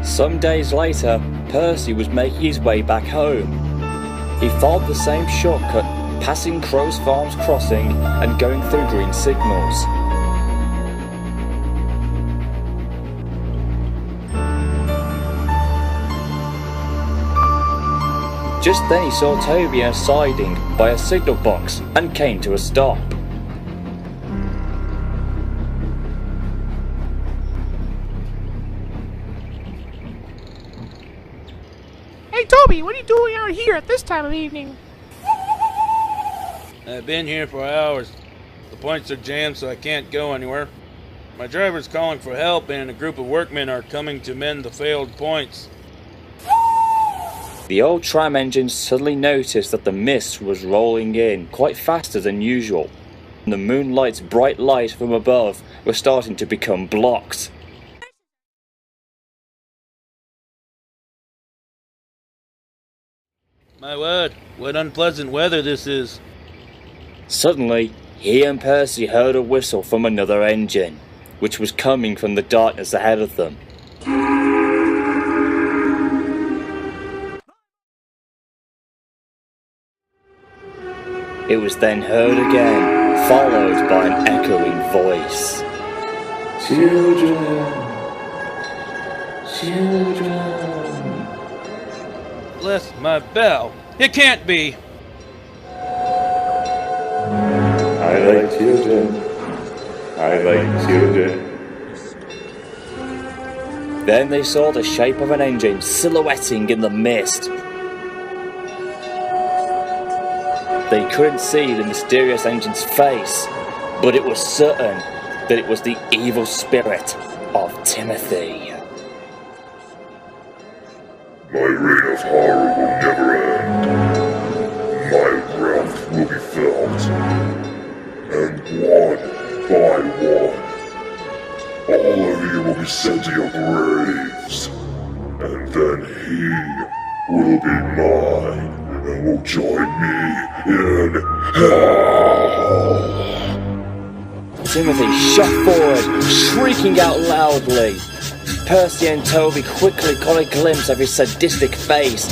Some days later, Percy was making his way back home. He followed the same shortcut, passing Crow's Farm's crossing and going through green signals. Just then he saw Toby in a siding by a signal box and came to a stop. Hey Toby, what are you doing out here at this time of evening? I've been here for hours. The points are jammed so I can't go anywhere. My driver's calling for help and a group of workmen are coming to mend the failed points. The old tram engine suddenly noticed that the mist was rolling in quite faster than usual, and the moonlight's bright light from above was starting to become blocked. My word, what unpleasant weather this is. Suddenly, he and Percy heard a whistle from another engine, which was coming from the darkness ahead of them. It was then heard again, followed by an echoing voice. Children! Children! Bless my bell. It can't be. I like children. I like children. Then they saw the shape of an engine silhouetting in the mist. They couldn't see the mysterious engine's face, but it was certain that it was the evil spirit of Timothy. My reign of horror will never end. My wrath will be felt. And one by one, all of you will be sent to your graves. And then he will be mine and will join me in hell. Timothy shot forward, shrieking out loudly. Percy and Toby quickly caught a glimpse of his sadistic face.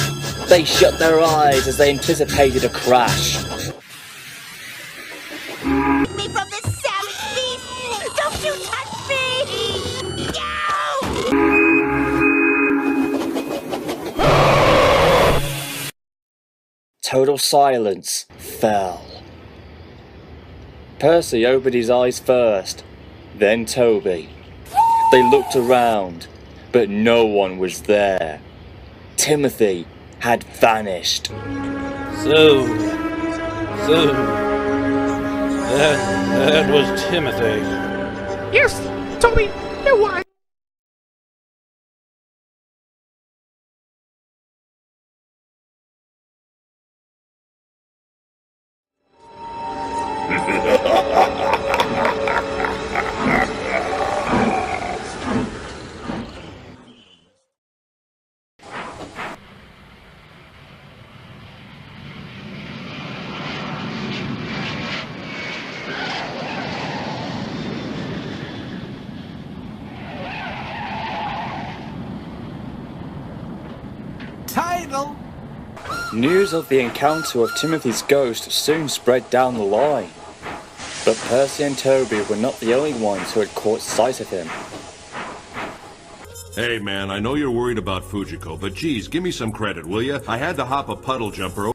They shut their eyes as they anticipated a crash. Me from this savage beast! Don't you touch me! No! Total silence fell. Percy opened his eyes first, then Toby. They looked around, but no one was there. Timothy had vanished. So, that was Timothy. Yes, Toby, it was. Title! News of the encounter of Timothy's ghost soon spread down the line. But Percy and Toby were not the only ones who had caught sight of him. Hey man, I know you're worried about Fujiko, but geez, give me some credit, will ya? I had to hop a puddle jumper.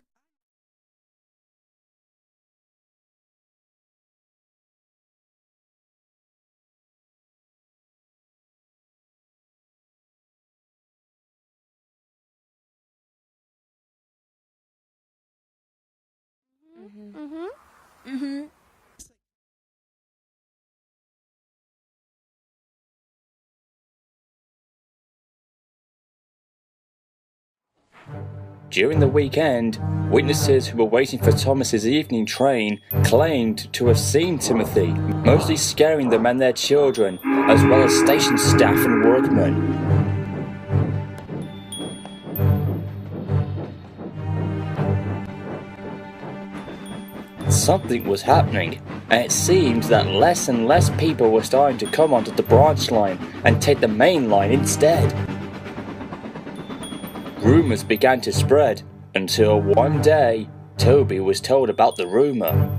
During the weekend, witnesses who were waiting for Thomas's evening train claimed to have seen Timothy, mostly scaring them and their children, as well as station staff and workmen. Something was happening, and it seemed that less and less people were starting to come onto the branch line and take the main line instead. rumours began to spread, until one day, Toby was told about the rumour.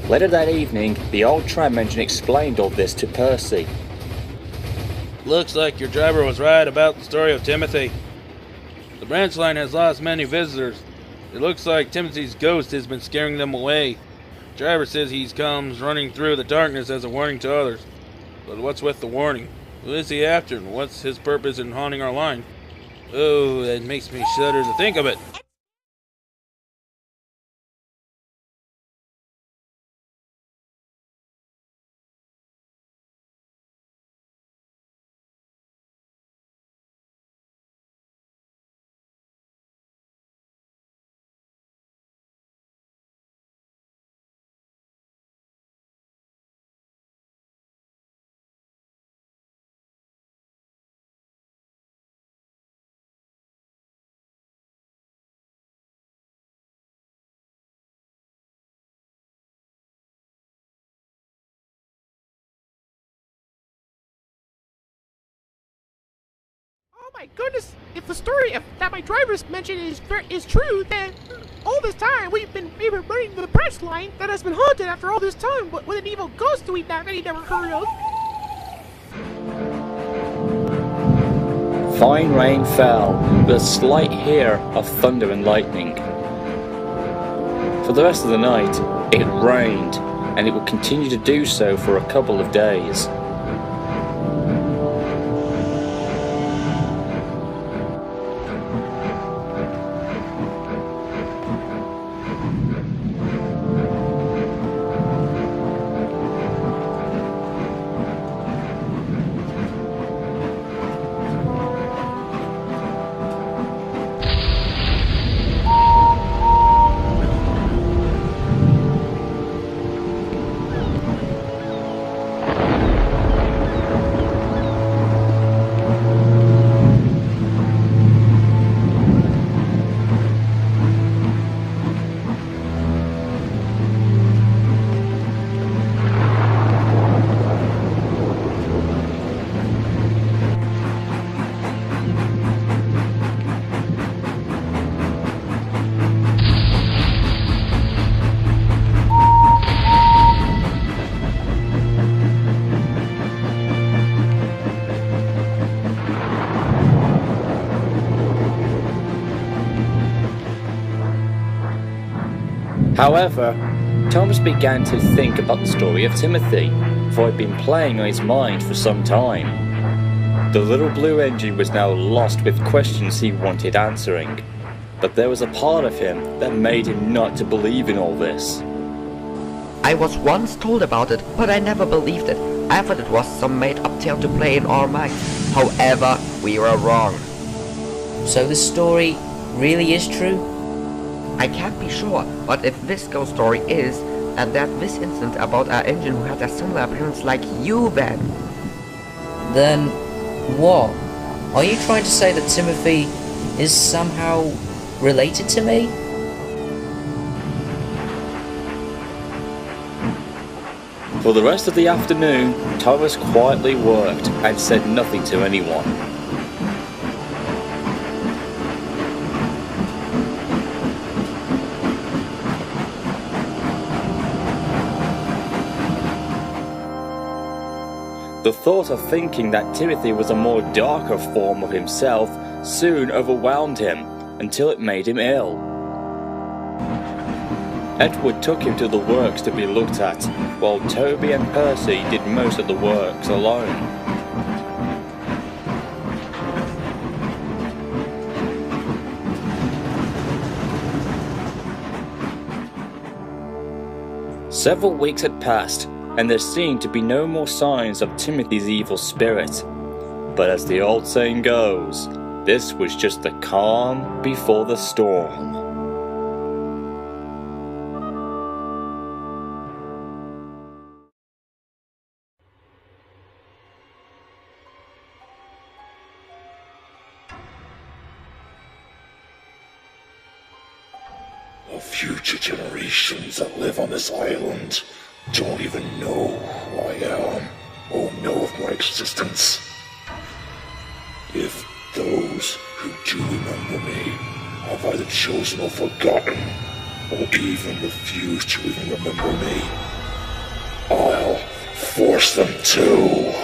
Later that evening, the old tram engine explained all this to Percy. Looks like your driver was right about the story of Timothy. The branch line has lost many visitors. It looks like Timothy's ghost has been scaring them away. The driver says he comes running through the darkness as a warning to others. But what's with the warning? Who is he after, and what's his purpose in haunting our line? Oh, that makes me shudder to think of it. Oh my goodness! If the story that my driver's mentioned is true, then all this time we've been running the branch line that has been haunted after all this time with an evil ghost that he never heard of. Fine rain fell, with a slight hear of thunder and lightning. For the rest of the night, it rained, and it would continue to do so for a couple of days. However, Thomas began to think about the story of Timothy, for it had been playing on his mind for some time. The little blue engine was now lost with questions he wanted answering, but there was a part of him that made him not to believe in all this. I was once told about it, but I never believed it. I thought it was some made-up tale to play in our minds. However, we were wrong. So the story really is true? I can't be sure, but if this ghost story is, and that this incident about our engine who had a similar appearance like you then what? Are you trying to say that Timothy is somehow related to me? For the rest of the afternoon, Thomas quietly worked and said nothing to anyone. The thought of thinking that Timothy was a more darker form of himself soon overwhelmed him, until it made him ill. Edward took him to the works to be looked at, while Toby and Percy did most of the works alone. Several weeks had passed, and there seemed to be no more signs of Timothy's evil spirit. But as the old saying goes, this was just the calm before the storm. The future generations that live on this island don't even know who I am or know of my existence. If those who do remember me have either chosen or forgotten, or even refused to even remember me, I'll force them to.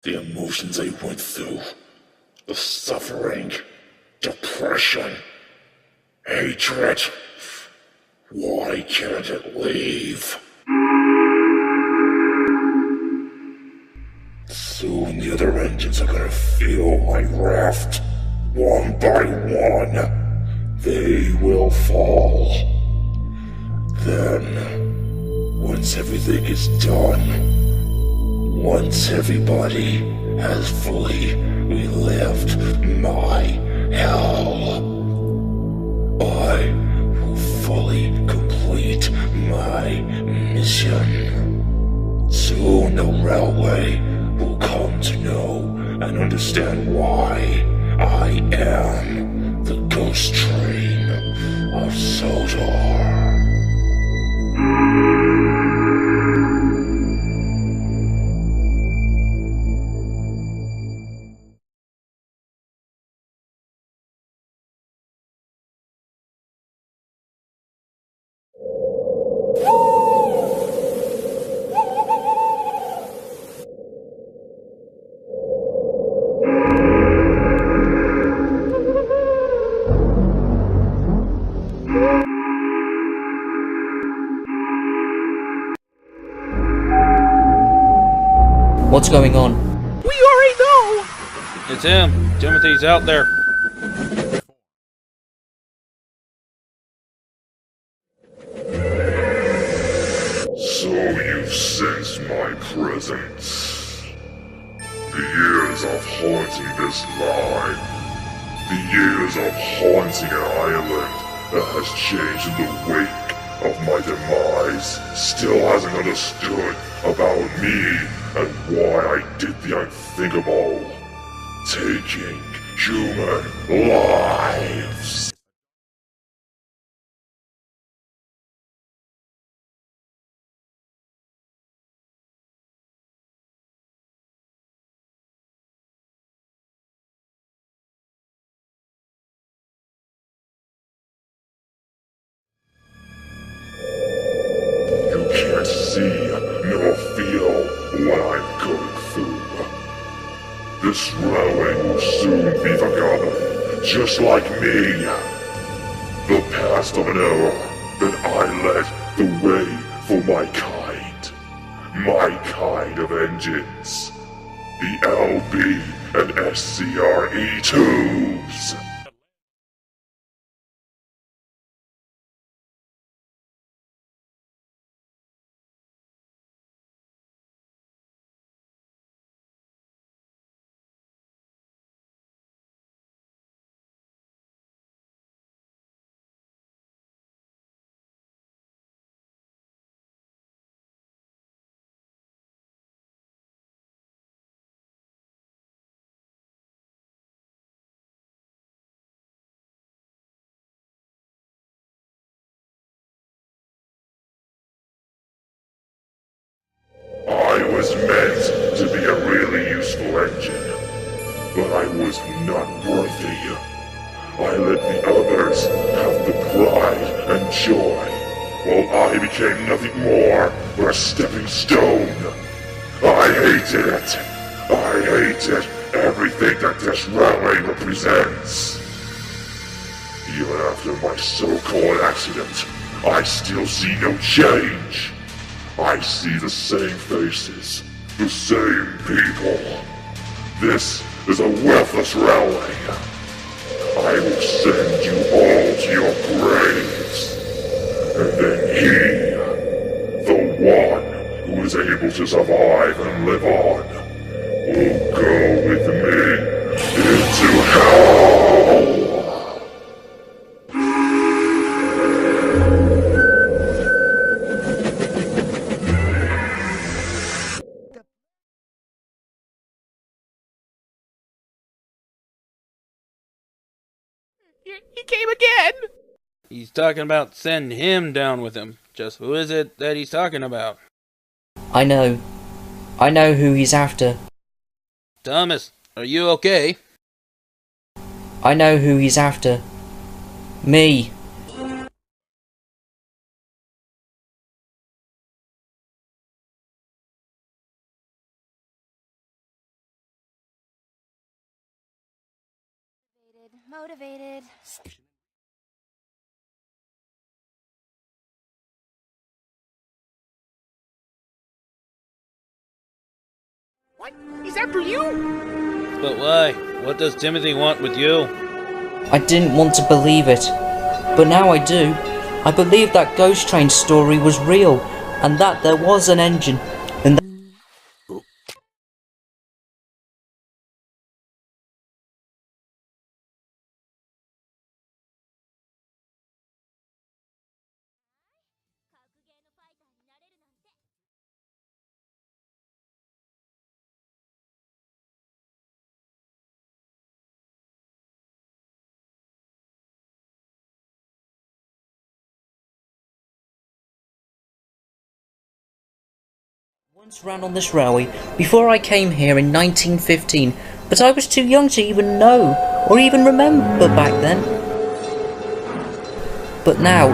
The emotions I went through, the suffering, depression, hatred, why can't it leave? Soon the other engines are gonna feel my wrath. One by one, they will fall. Then, once everything is done, once everybody has fully relived my hell, I will fully complete my mission. Soon the railway will come to know and understand why I am the ghost train of Sodor. What's going on? We already know! It's him. Timothy's out there. So you've sensed my presence. The years of haunting this line. The years of haunting an island that has changed in the wake of my demise still hasn't understood about me and why I did the unthinkable. Taking human lives. You can't see nor feel what I'm going through. This railway will soon be forgotten, just like me. The past of an era that I led the way for my kind of engines. The LB and SCRE2s. I was meant to be a really useful engine, but I was not worthy. I let the others have the pride and joy, while I became nothing more but a stepping stone. I hated it. I hated everything that this railway represents. Even after my so-called accident, I still see no change. I see the same faces, the same people. This is a worthless railway. I will send you all to your graves. And then he, the one who is able to survive and live on, will go with me into hell. He came again! He's talking about send him down with him. Just who is it that he's talking about? I know. I know who he's after. Thomas, are you okay? I know who he's after. Me. Motivated. What? He's after you? But why? What does Timothy want with you? I didn't want to believe it, but now I do. I believe that ghost train story was real, and that there was an engine, and once ran on this railway before I came here in 1915, but I was too young to even know or even remember back then. But now,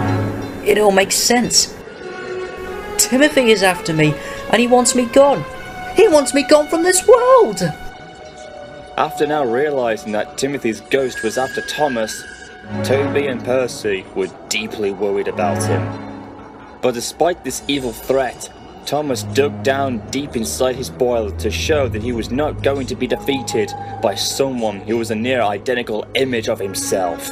it all makes sense. Timothy is after me, and he wants me gone. He wants me gone from this world! After now realizing that Timothy's ghost was after Thomas, Toby and Percy were deeply worried about him. But despite this evil threat, Thomas dug down deep inside his boiler to show that he was not going to be defeated by someone who was a near identical image of himself.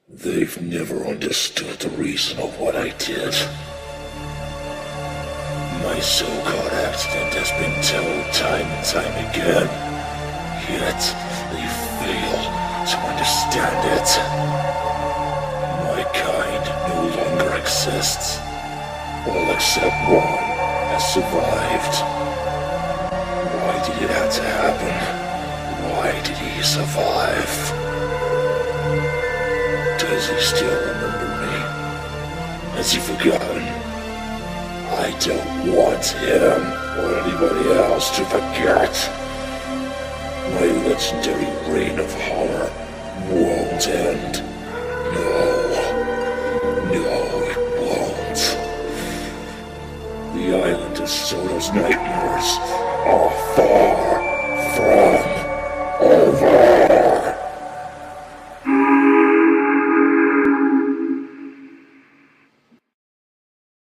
They've never understood the reason of what I did. My so-called accident has been told time and time again, yet they fail to understand it. My kind no longer exists. All except one has survived. Why did it have to happen? Why did he survive? Does he still remember me? Has he forgotten? I don't want him or anybody else to forget. My legendary reign of horror won't end. No, it won't. The island of Soto's nightmares are far from